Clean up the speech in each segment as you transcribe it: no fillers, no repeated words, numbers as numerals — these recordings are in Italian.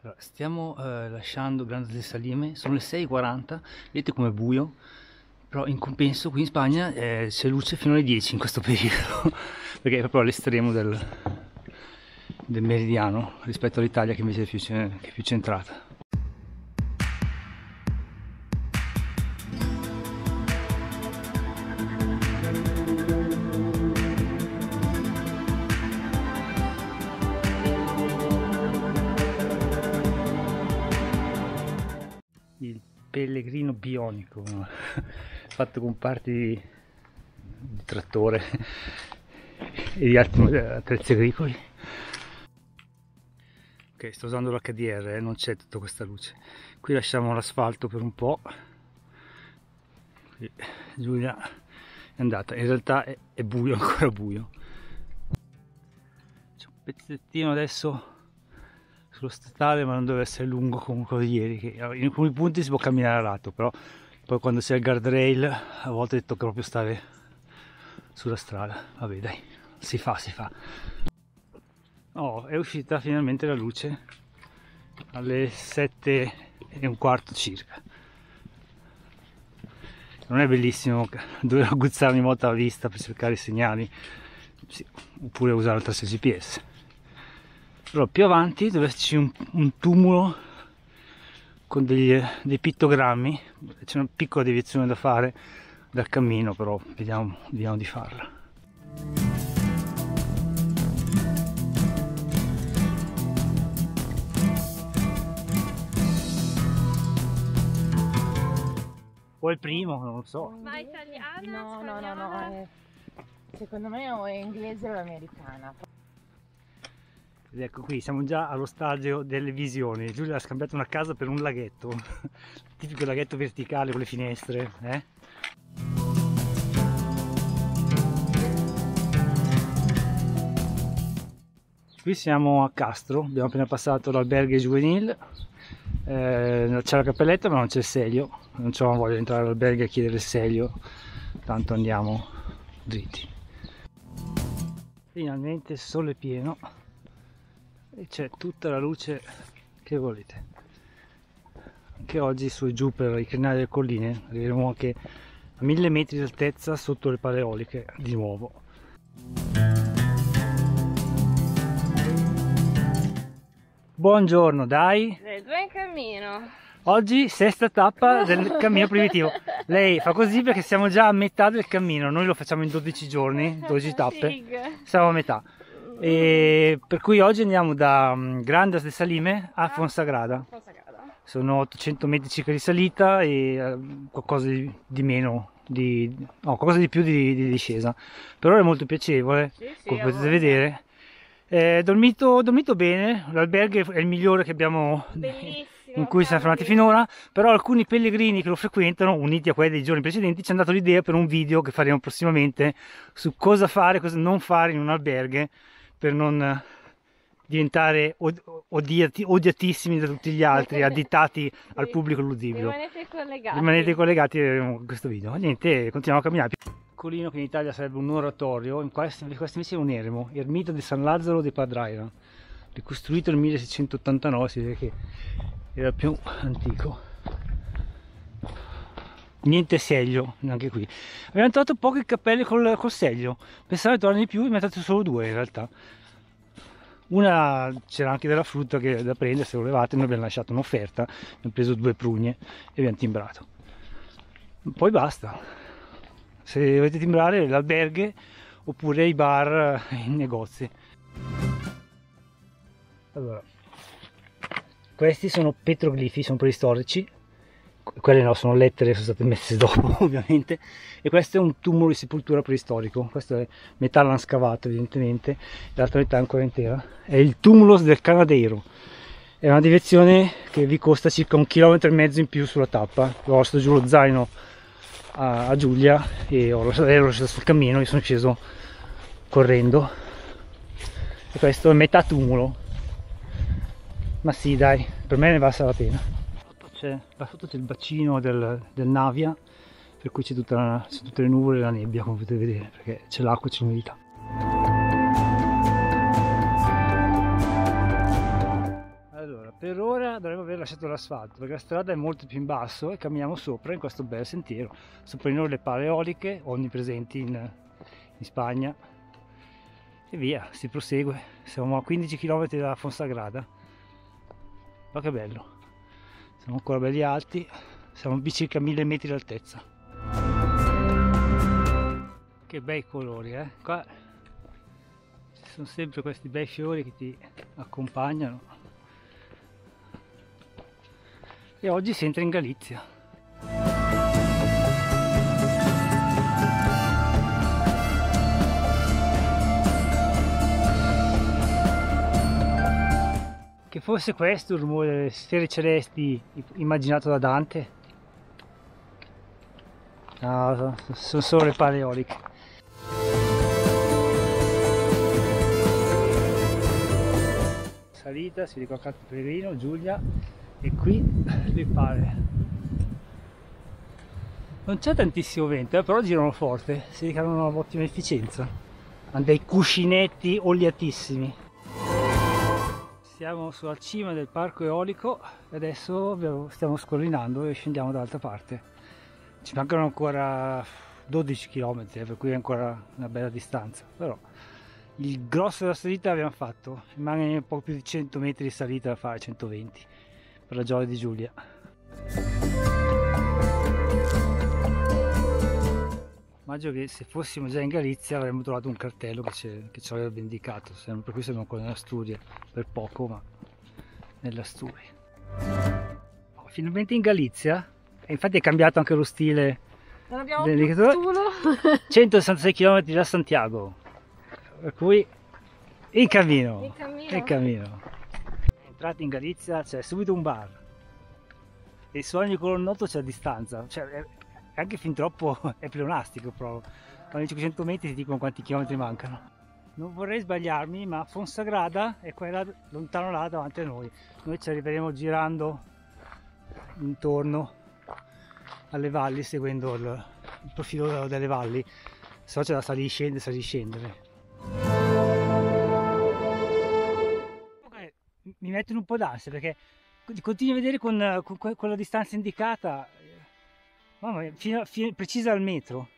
Allora, stiamo lasciando Grandas de Salime, sono le 6:40, vedete com'è buio, però in compenso qui in Spagna c'è luce fino alle 10 in questo periodo, perché è proprio all'estremo del meridiano rispetto all'Italia che invece è più centrata. Il pellegrino bionico fatto con parti di trattore e di altri attrezzi agricoli. Ok, sto usando l'HDR, non c'è tutta questa luce. Qui lasciamo l'asfalto per un po'. Qui Giulia è andata, in realtà è buio, ancora buio. C'è un pezzettino adesso sullo statale, ma non deve essere lungo come quello di ieri, che in alcuni punti si può camminare a lato, però poi quando c'è il guardrail a volte tocca proprio stare sulla strada. Vabbè dai, si fa. Oh, è uscita finalmente la luce alle 7:15 circa. Non è bellissimo dover agguzzare ogni volta la vista per cercare i segnali, sì, oppure usare il tasto GPS. Però più avanti dove c'è un tumulo con dei pittogrammi, c'è una piccola deviazione da fare dal cammino, però vediamo di farla. O il primo, non lo so. Ma italiana? No, secondo me o è inglese o americana. Ed ecco qui, siamo già allo stadio delle visioni. Giulia ha scambiato una casa per un laghetto, tipico laghetto verticale con le finestre, Qui siamo a Castro, abbiamo appena passato l'albergue juvenile, c'è la cappelletta ma non c'è il seglio, non c'ho voglia di entrare all'albergue a chiedere il seglio, tanto andiamo dritti. Finalmente il sole è pieno e c'è tutta la luce che volete. Anche oggi su e giù per i crinali delle colline arriveremo anche a 1000 metri di altezza sotto le pale eoliche di nuovo. Buongiorno, dai! Due in cammino. Oggi sesta tappa del cammino primitivo. Lei fa così perché siamo già a metà del cammino, noi lo facciamo in 12 giorni, 12 tappe, siamo a metà. E per cui oggi andiamo da Grandas de Salime a Fonsagrada. Sono 800 metri circa di salita e qualcosa di meno, qualcosa di più di discesa. Per ora è molto piacevole, come potete vedere. Dormito bene, l'alberghe è il migliore che abbiamo, in cui siamo fermati finora, però alcuni pellegrini che lo frequentano, uniti a quelli dei giorni precedenti, ci hanno dato l'idea per un video che faremo prossimamente su cosa fare e cosa non fare in un alberghe per non diventare odiatissimi da tutti gli altri, additati al pubblico ludibrio. Rimanete collegati a questo video. Niente, continuiamo a camminare. Piccolino che in Italia sarebbe un oratorio, in questo invece è un eremo, Ermita di San Lazzaro de Padraira, ricostruito nel 1689, si vede che era più antico. Niente seglio neanche qui. Abbiamo trovato poche cappelle col seglio, pensavo di trovarne di più, ne ho trovato solo due in realtà. Una c'era anche della frutta che da prendere se volevate, noi abbiamo lasciato un'offerta, abbiamo preso 2 prugne e abbiamo timbrato. Poi basta, se volete timbrare l'alberghe oppure i bar, i negozi. Allora, questi sono petroglifi, sono preistorici, quelle no, sono lettere, sono state messe dopo ovviamente, e questo è un tumulo di sepoltura preistorico, questo è metà l'hanno scavato evidentemente, l'altra metà è ancora intera, è il Túmulos del Canadeiro, è una deviazione che vi costa circa 1,5 km in più sulla tappa. Ho lasciato giù lo zaino a Giulia e l'ho lasciato sul cammino, io sono sceso correndo e questo è metà tumulo, ma sì dai, per me ne valsa la pena. Là sotto c'è il bacino del Navia, per cui c'è tutte le nuvole e la nebbia, come potete vedere, perché c'è l'acqua e c'è l'umidità. Allora, per ora dovremmo aver lasciato l'asfalto perché la strada è molto più in basso e camminiamo sopra in questo bel sentiero. Sopra di noi le pale eoliche onnipresenti in Spagna e via, si prosegue. Siamo a 15 km da Fonsagrada. Ma che bello, siamo ancora belli alti, siamo a circa 1000 metri d'altezza. Che bei colori, qua ci sono sempre questi bei fiori che ti accompagnano. E oggi si entra in Galizia. Che fosse questo il rumore delle sfere celesti immaginato da Dante? No, sono solo le pale eoliche. Salita, si ricorda Canto Pellegrino, Giulia, e qui le pale. Non c'è tantissimo vento, però girano forte, si ricavano un'ottima efficienza. Hanno dei cuscinetti oliatissimi. Siamo sulla cima del parco eolico e adesso stiamo scollinando e scendiamo dall'altra parte. Ci mancano ancora 12 km, per cui è ancora una bella distanza, però il grosso della salita l'abbiamo fatto, rimane un po' più di 100 metri di salita da fare, 120, per la gioia di Giulia. Immagino che se fossimo già in Galizia avremmo trovato un cartello che ci aveva vendicato, per cui siamo ancora nell'Asturia, per poco, ma nell'Asturia. Finalmente in Galizia, e infatti è cambiato anche lo stile dell'indicatore. 166 km da Santiago, per cui in cammino. Entrati in Galizia c'è subito un bar e su ogni colonnotto c'è a distanza, cioè anche fin troppo è pleonastico proprio. Quando 500 metri ti dicono quanti chilometri mancano. Non vorrei sbagliarmi, ma Fonsagrada è quella lontano là davanti a noi. Noi ci arriveremo girando intorno alle valli, seguendo il profilo delle valli. Se no c'è da salire scendere. Mi mettono un po' d'ansia perché continui a vedere con la distanza indicata. Mamma mia, fino precisa al metro.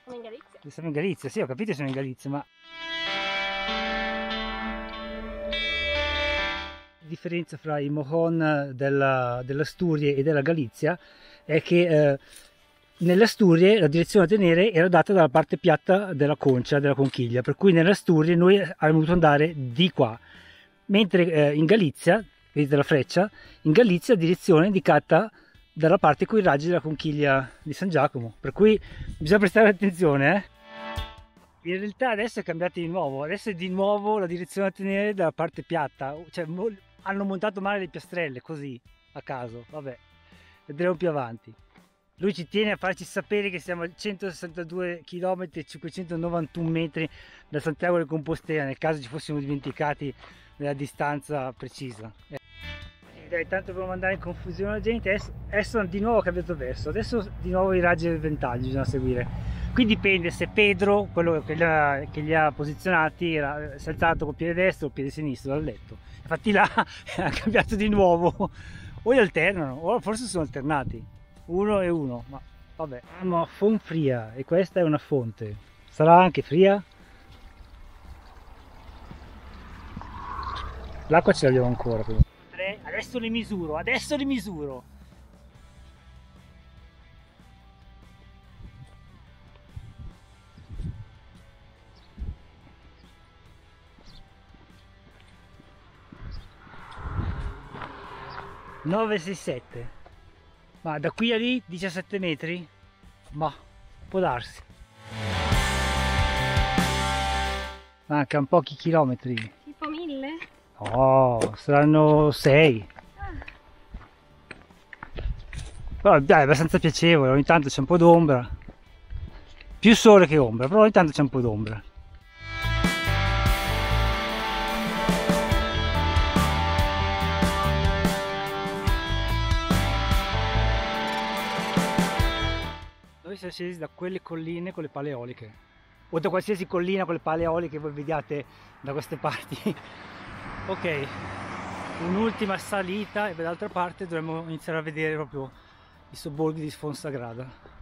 Siamo in Galizia. Siamo in Galizia, sì, ho capito che siamo in Galizia, ma la differenza fra i Mojon dell'Asturie e della Galizia è che nell'Asturie la direzione da tenere era data dalla parte piatta della concia, della conchiglia, per cui nell'Asturie noi avremmo dovuto andare di qua, mentre in Galizia, vedete la freccia, in Galizia la direzione è indicata dalla parte con i raggi della conchiglia di San Giacomo, per cui bisogna prestare attenzione. In realtà adesso è cambiato di nuovo, adesso è di nuovo la direzione da tenere dalla parte piatta, cioè hanno montato male le piastrelle così a caso, vabbè, vedremo più avanti. Lui ci tiene a farci sapere che siamo a 162 km e 591 metri da Santiago de Compostela, nel caso ci fossimo dimenticati della distanza precisa. Dai, tanto per non mandare in confusione la gente, adesso di nuovo ha cambiato verso, adesso di nuovo i raggi del ventaglio bisogna seguire. Qui dipende se Pedro, quello che li ha posizionati, si è alzato col piede destro o il piede sinistro dal letto. Infatti là ha cambiato di nuovo, o li alternano, o forse sono alternati, uno e uno, ma vabbè. Siamo a Fonfria e questa è una fonte, sarà anche fria? L'acqua ce l'abbiamo ancora però. Adesso le misuro, adesso le misuro. (967), ma da qui a lì 17 metri? Ma può darsi. Mancano pochi chilometri. Tipo 1000? Oh, saranno 6. Però dai, è abbastanza piacevole, ogni tanto c'è un po' d'ombra. Più sole che ombra, però ogni tanto c'è un po' d'ombra. Noi siamo scesi da quelle colline con le pale eoliche, o da qualsiasi collina con le pale eoliche che voi vediate da queste parti. Ok, un'ultima salita e dall'altra parte dovremmo iniziare a vedere proprio i sobborghi di Fonsagrada.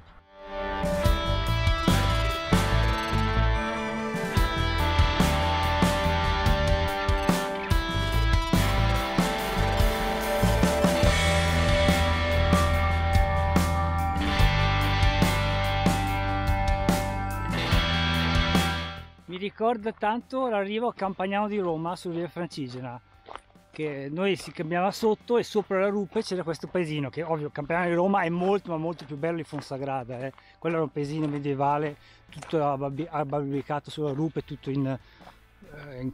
Mi ricorda tanto l'arrivo a Campagnano di Roma sulla via Francigena, che noi si camminava sotto e sopra la rupe c'era questo paesino, che ovvio Campagnano di Roma è molto ma molto più bello di Fonsagrada, quello era un paesino medievale, tutto abbagliato sulla rupe, tutto in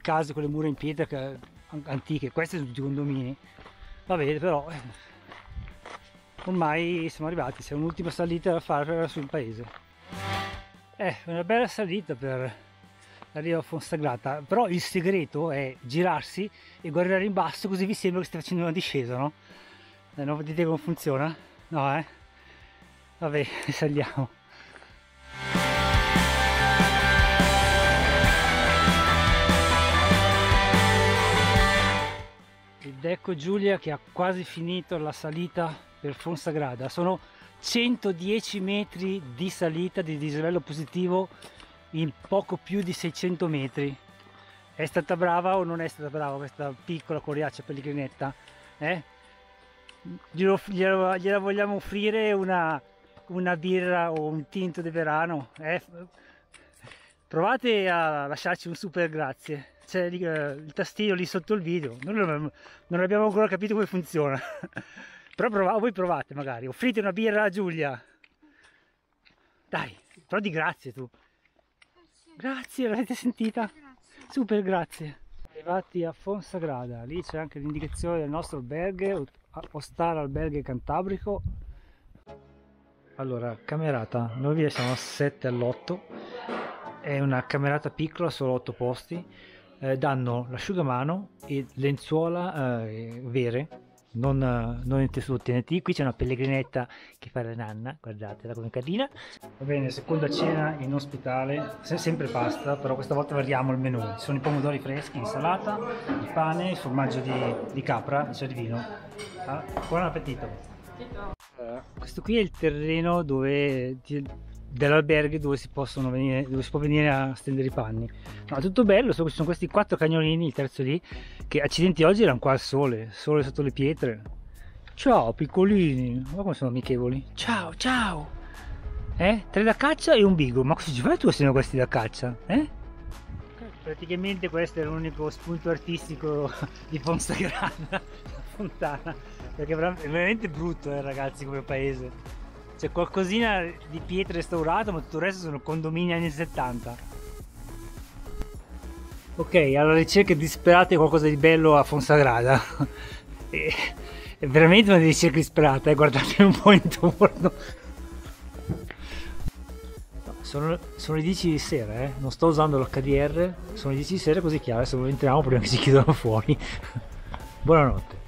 case con le mura in pietra antiche. Questi sono tutti condomini, va bene, però ormai siamo arrivati, c'è un'ultima salita da fare verso il paese. Una bella salita per arriva a Fonsagrada, però il segreto è girarsi e guardare in basso, così vi sembra che state facendo una discesa, no? Non vedete come funziona? No, vabbè, saliamo. Ed ecco Giulia che ha quasi finito la salita per Fonsagrada. Sono 110 metri di salita di dislivello positivo in poco più di 600 metri. È stata brava o non è stata brava questa piccola coriaccia pellegrinetta? Gliela vogliamo offrire una birra o un tinto di verano? Provate a lasciarci un super grazie. C'è il tastino lì sotto il video. Noi non abbiamo ancora capito come funziona. Però voi provate magari. Offrite una birra a Giulia. Dai, però di grazie tu. Grazie, l'avete sentita? Grazie. Super grazie. Arrivati a Fonsagrada, lì c'è anche l'indicazione del nostro alberghe, Ostara Alberghe Cantabrico. Allora, camerata, noi siamo a 7 all'8, è una camerata piccola, solo 8 posti, danno l'asciugamano e lenzuola vere, non in tessuto TNT. Qui c'è una pellegrinetta che fa la nanna, guardatela come carina. Va bene, seconda cena in ospitale, sempre pasta, però questa volta variamo il menù. Ci sono i pomodori freschi, insalata, il pane, il formaggio di capra, c'è il vino. Buon appetito! Questo qui è il terreno dell'alberghe dove si può venire a stendere i panni. No, tutto bello, solo che ci sono questi 4 cagnolini, il terzo lì, che accidenti oggi erano qua al sole sotto le pietre. Ciao piccolini, guarda come sono amichevoli. Ciao, ciao! 3 da caccia e un bigo, ma cosa ci fai tu assieme a questi da caccia? Praticamente questo è l'unico spunto artistico di Fonsagrada, la fontana, perché è veramente brutto ragazzi come paese. C'è qualcosina di pietra restaurata, ma tutto il resto sono condomini anni 70. Ok, alla ricerca disperata di qualcosa di bello a Fonsagrada. È veramente una ricerca disperata, guardate un po' intorno. Sono le 10 di sera, non sto usando l'HDR, sono le 10 di sera così chiaro, adesso entriamo prima che si chiudano fuori. Buonanotte.